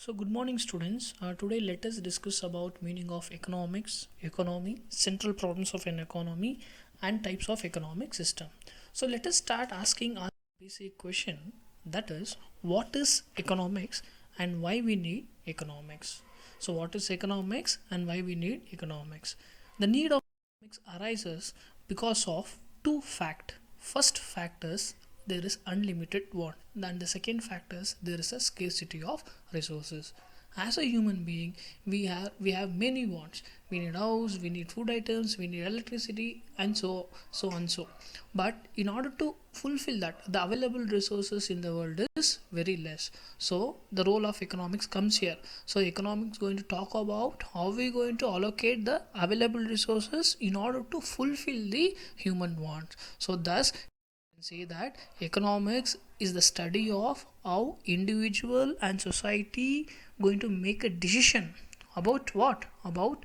So good morning students. Today let us discuss about meaning of economics, economy, central problems of an economy and types of economic system. So let us start asking our basic question, that is what is economics and why we need economics. So what is economics and why we need economics? The need of economics arises because of two facts. First fact is there is unlimited want, and the second fact is there is a scarcity of resources. As a human being, we have many wants. We need house, we need food items, we need electricity, and so on. But in order to fulfill that, the available resources in the world is very less. So the role of economics comes here. So economics going to talk about how we going to allocate the available resources in order to fulfill the human wants. So thus say that economics is the study of how individual and society going to make a decision about what, about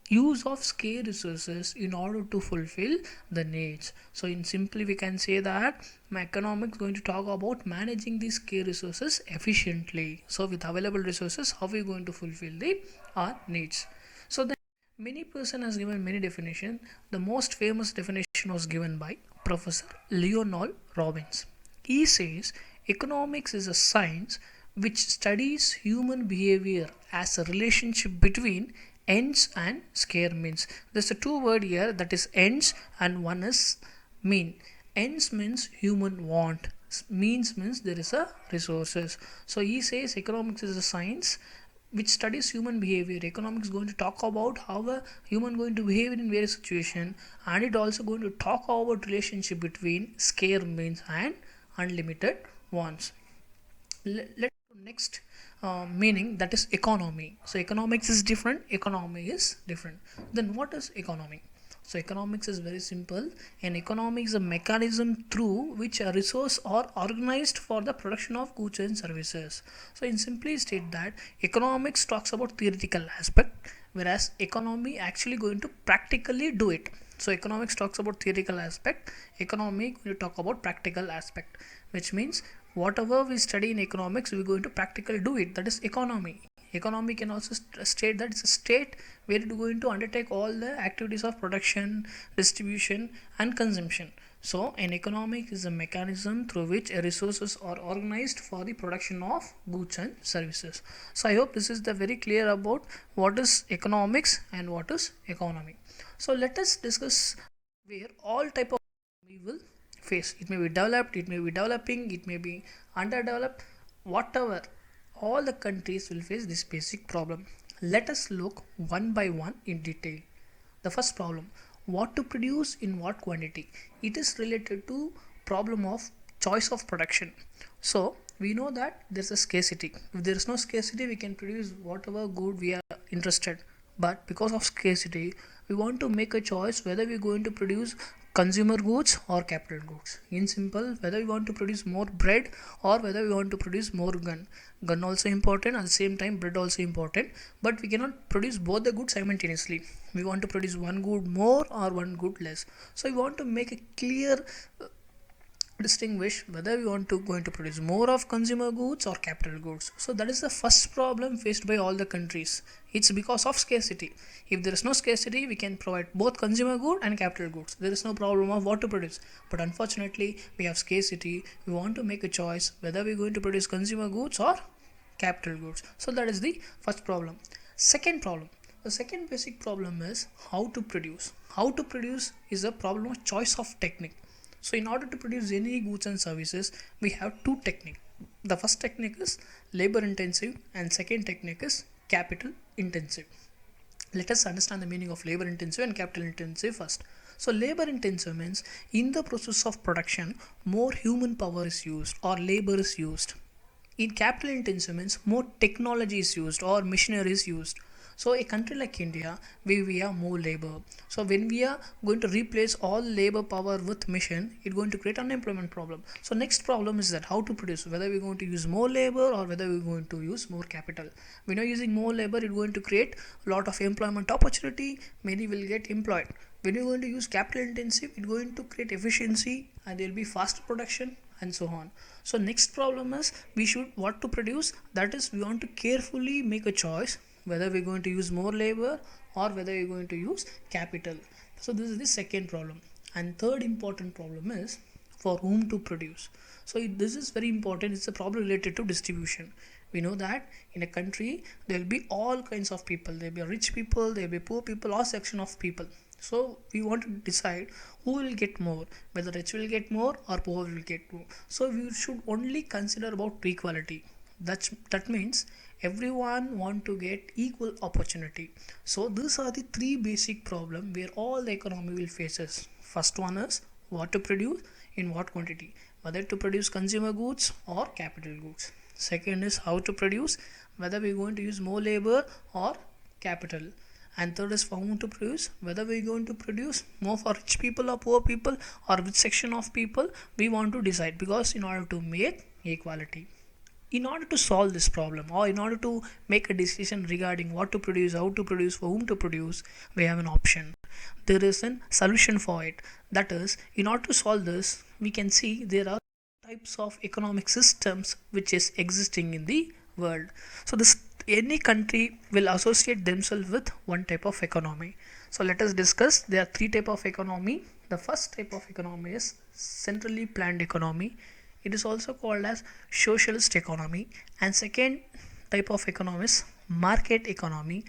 use of scarce resources in order to fulfill the needs. So in simply we can say that my economics going to talk about managing these scarce resources efficiently. So with available resources, how we going to fulfill the our needs. So the many person has given many definition. The most famous definition was given by Professor Leonard Robbins. He says economics is a science which studies human behavior as a relationship between ends and scare means. There's a two word here, that is ends and one is mean. Ends means human want, means there is a resources. So he says economics is a science which studies human behavior. Economics is going to talk about how a human going to behave in various situation, and it also going to talk about relationship between scare means and unlimited wants. Let's next meaning, that is economy. So economics is different, economy is different. Then what is economy? So economics is very simple. An economy is a mechanism through which a resource are organized for the production of goods and services. So in simply state that economics talks about theoretical aspect, whereas economy actually going to practically do it. So economics talks about theoretical aspect, economy going to talk about practical aspect, which means whatever we study in economics we're going to practically do it. That is economy. Economy can also state that it's a state where it is going to undertake all the activities of production, distribution and consumption. So an economic is a mechanism through which resources are organized for the production of goods and services. So I hope this is the very clear about what is economics and what is economy. So let us discuss where all type of economy will face. It may be developed, it may be developing, it may be underdeveloped, whatever. All the countries will face this basic problem. Let us look one by one in detail. The first problem, what to produce in what quantity. It is related to problem of choice of production. So we know that there's a scarcity. If there is no scarcity, we can produce whatever good we are interested. But because of scarcity, we want to make a choice whether we're going to produce consumer goods or capital goods. In simple, whether we want to produce more bread or whether we want to produce more gun also important, at the same time bread also important, but we cannot produce both the goods simultaneously. We want to produce one good more or one good less. So we want to make a clear distinguish whether we want to going to produce more of consumer goods or capital goods. So that is the first problem faced by all the countries. It's because of scarcity. If there is no scarcity, we can provide both consumer good and capital goods. There is no problem of what to produce. But unfortunately, we have scarcity. We want to make a choice whether we're going to produce consumer goods or capital goods. So that is the first problem. Second problem. The second basic problem is how to produce. How to produce is a problem of choice of technique. So in order to produce any goods and services, we have two techniques. The first technique is labor intensive and second technique is capital intensive. Let us understand the meaning of labor intensive and capital intensive first. So labor intensive means in the process of production, more human power is used or labor is used. In capital intensive means more technology is used or machinery is used. So a country like India, we have more labor. So when we are going to replace all labor power with machine, it's going to create unemployment problem. So next problem is that how to produce, whether we're going to use more labor or whether we're going to use more capital. When you're using more labor, it's going to create a lot of employment opportunity. Many will get employed. When you're going to use capital intensive, it's going to create efficiency and there will be faster production and so on. So next problem is we should what to produce, that is we want to carefully make a choice whether we're going to use more labor or whether we're going to use capital. So this is the second problem. And third important problem is for whom to produce. So this is very important. It's a problem related to distribution. We know that in a country there will be all kinds of people. There will be rich people, there will be poor people, all section of people. So we want to decide who will get more, whether rich will get more or poor will get more. So we should only consider about equality. That means everyone want to get equal opportunity. So these are the three basic problem where all the economy will faces. First one is what to produce, in what quantity, whether to produce consumer goods or capital goods. Second is how to produce, whether we're going to use more labor or capital. And third is for whom to produce, whether we're going to produce more for rich people or poor people or which section of people we want to decide, because in order to make equality. In order to solve this problem, or in order to make a decision regarding what to produce, how to produce, for whom to produce, we have an option. There is a solution for it. That is, in order to solve this, we can see there are types of economic systems which is existing in the world. So this any country will associate themselves with one type of economy. So let us discuss. There are three type of economy. The first type of economy is centrally planned economy. It is also called as socialist economy. And second type of economy is market economy.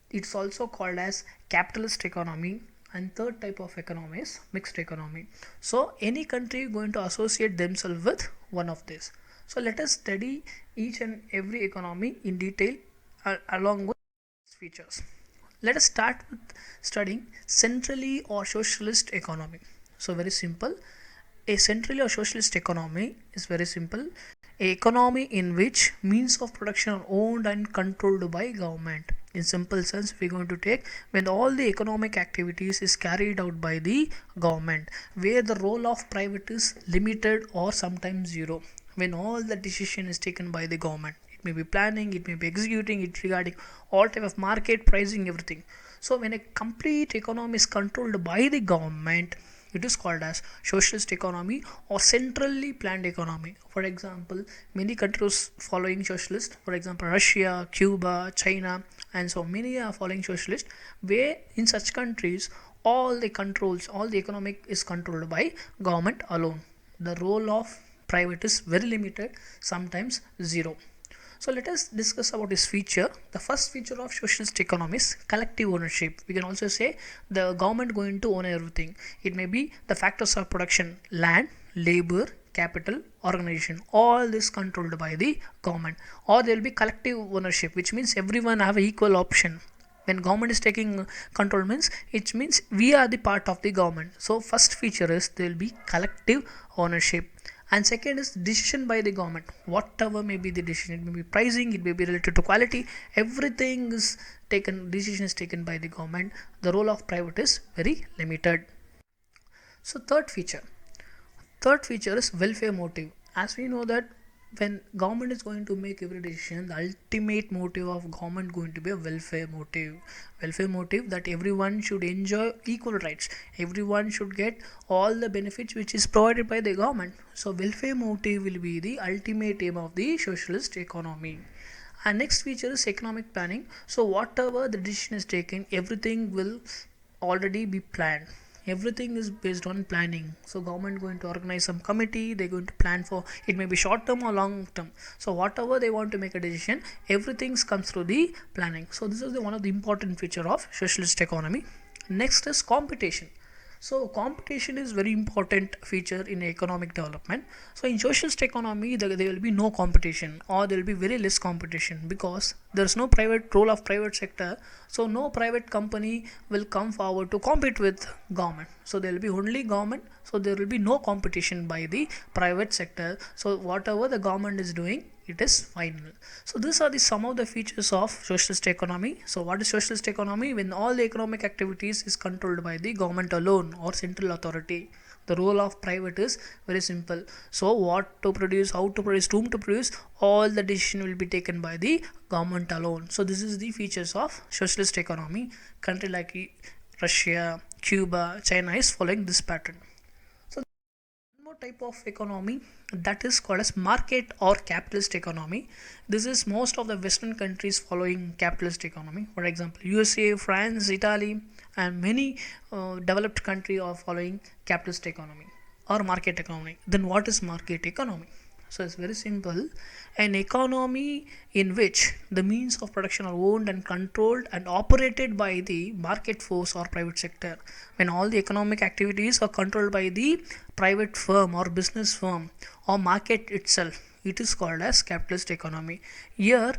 It's also called as capitalist economy. And third type of economy is mixed economy. So any country going to associate themselves with one of these. So let us study each and every economy in detail along with its features. Let us start with studying centrally or socialist economy. So very simple. A centrally or socialist economy is very simple. A economy in which means of production are owned and controlled by government. In simple sense, we're going to take when all the economic activities is carried out by the government, where the role of private is limited or sometimes zero. When all the decision is taken by the government, it may be planning, it may be executing, it regarding all type of market pricing, everything. So when a complete economy is controlled by the government, it is called as socialist economy or centrally planned economy. For example, many countries following socialist, for example Russia, Cuba, China, and so many are following socialist, where in such countries all the controls, all the economic is controlled by government alone. The role of private is very limited, sometimes zero. So let us discuss about this feature. The first feature of socialist economy is collective ownership. We can also say the government going to own everything. It may be the factors of production, land, labor, capital, organization, all this controlled by the government. Or there will be collective ownership, which means everyone have equal option. When government is taking control means it means we are the part of the government. So first feature is there will be collective ownership. And second is decision by the government. Whatever may be the decision, it may be pricing, it may be related to quality, everything is taken, decision is taken by the government. The role of private is very limited. So third feature is welfare motive. As we know that when government is going to make every decision, the ultimate motive of government going to be a welfare motive that everyone should enjoy equal rights, everyone should get all the benefits which is provided by the government. So welfare motive will be the ultimate aim of the socialist economy. And next feature is economic planning. So whatever the decision is taken, everything will already be planned. Everything is based on planning. So government going to organize some committee, they're going to plan for it, may be short term or long term. So whatever they want to make a decision, everything comes through the planning. So this is one of the important feature of socialist economy. Next is competition. So competition is very important feature in economic development. So in socialist economy, there will be no competition, or there will be very less competition, because there is no private role of private sector. So no private company will come forward to compete with government. So there will be only government. So there will be no competition by the private sector. So whatever the government is doing, it is final. So these are the some of the features of socialist economy. So what is socialist economy? When all the economic activities is controlled by the government alone or central authority. The role of private is very simple. So what to produce, how to produce, whom to produce, all the decision will be taken by the government alone. So this is the features of socialist economy. Country like Russia, Cuba, China is following this pattern. So one more type of economy that is called as market or capitalist economy. This is most of the Western countries following capitalist economy. For example, USA, France, Italy, and many developed countries are following capitalist economy or market economy. Then what is market economy? So it's very simple. An economy in which the means of production are owned and controlled and operated by the market force or private sector. When all the economic activities are controlled by the private firm or business firm or market itself, it is called as capitalist economy. Here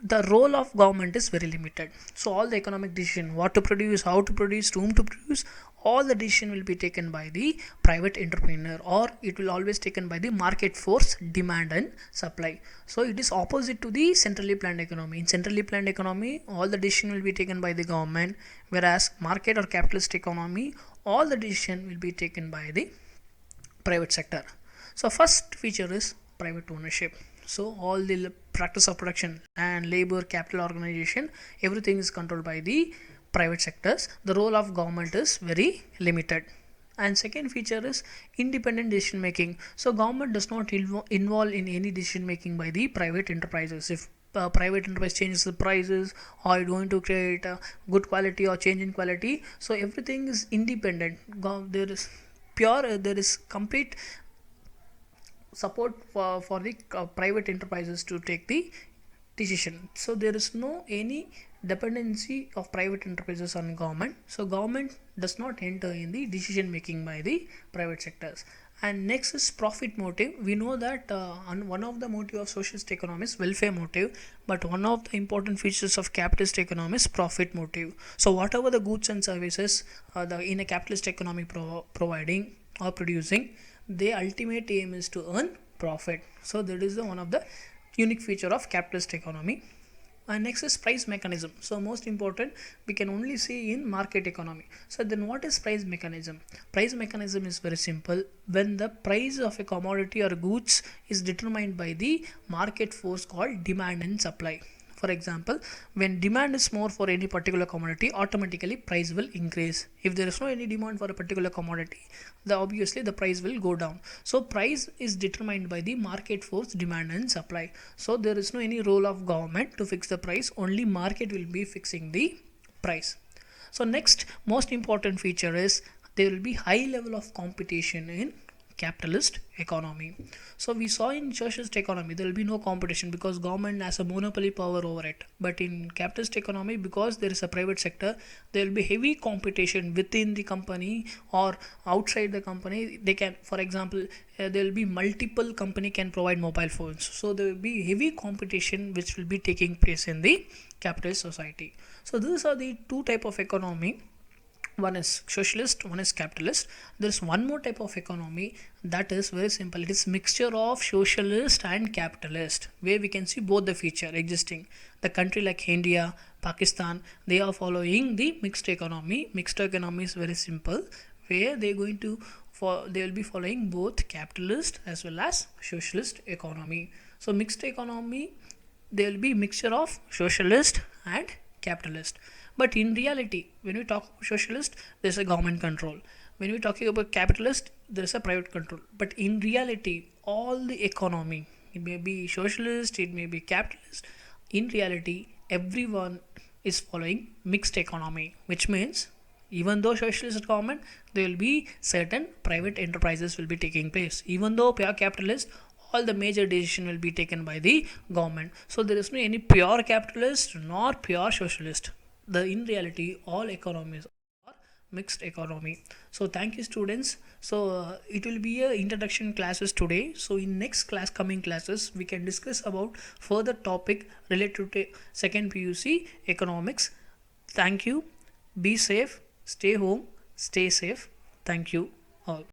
the role of government is very limited. So all the economic decision, what to produce, how to produce, to whom to produce, all the decision will be taken by the private entrepreneur, or it will always taken by the market force, demand and supply. So it is opposite to the centrally planned economy. In centrally planned economy, all the decision will be taken by the government, whereas market or capitalist economy, all the decision will be taken by the private sector. So first feature is private ownership. So all the practice of production and labor, capital organization, everything is controlled by the private sectors. The role of government is very limited. And second feature is independent decision making. So government does not involve in any decision making by the private enterprises. If private enterprise changes the prices or going to create a good quality or change in quality, so everything is independent. There is there is complete support for the private enterprises to take the decision. So there is no any dependency of private enterprises on government. So government does not enter in the decision making by the private sectors. And next is profit motive. We know that one of the motive of socialist economy is welfare motive, but one of the important features of capitalist economy is profit motive. So whatever the goods and services in a capitalist economy providing or producing, the ultimate aim is to earn profit. So that is one of the unique feature of capitalist economy. And next is price mechanism. So most important, we can only see in market economy. So then what is price mechanism? Price mechanism is very simple. When the price of a commodity or goods is determined by the market force called demand and supply. For example, when demand is more for any particular commodity, automatically price will increase. If there is no any demand for a particular commodity, obviously the price will go down. So price is determined by the market force, demand and supply. So there is no any role of government to fix the price, only market will be fixing the price. So next most important feature is there will be high level of competition in capitalist economy. So we saw in socialist economy there will be no competition because government has a monopoly power over it. But in capitalist economy, because there is a private sector, there will be heavy competition within the company or outside the company. They can, for example, there will be multiple company can provide mobile phones. So there will be heavy competition which will be taking place in the capitalist society. So these are the two type of economy. One is socialist, one is capitalist. There is one more type of economy that is very simple. It is mixture of socialist and capitalist, where we can see both the feature existing. The country like India, Pakistan, they are following the mixed economy. Mixed economy is very simple, where they will be following both capitalist as well as socialist economy. So mixed economy, there will be mixture of socialist and capitalist. But in reality, when we talk about socialist, there is a government control. When we talking about capitalist, there is a private control. But in reality, all the economy, it may be socialist, it may be capitalist. In reality, everyone is following mixed economy, which means even though socialist government, there will be certain private enterprises will be taking place. Even though pure capitalist, all the major decision will be taken by the government. So there is no any pure capitalist nor pure socialist. In reality, all economies are mixed economy. So thank you students. So it will be a introduction classes today. So in next class, coming classes, we can discuss about further topic related to second PUC economics. Thank you. Be safe. Stay home. Stay safe. Thank you all.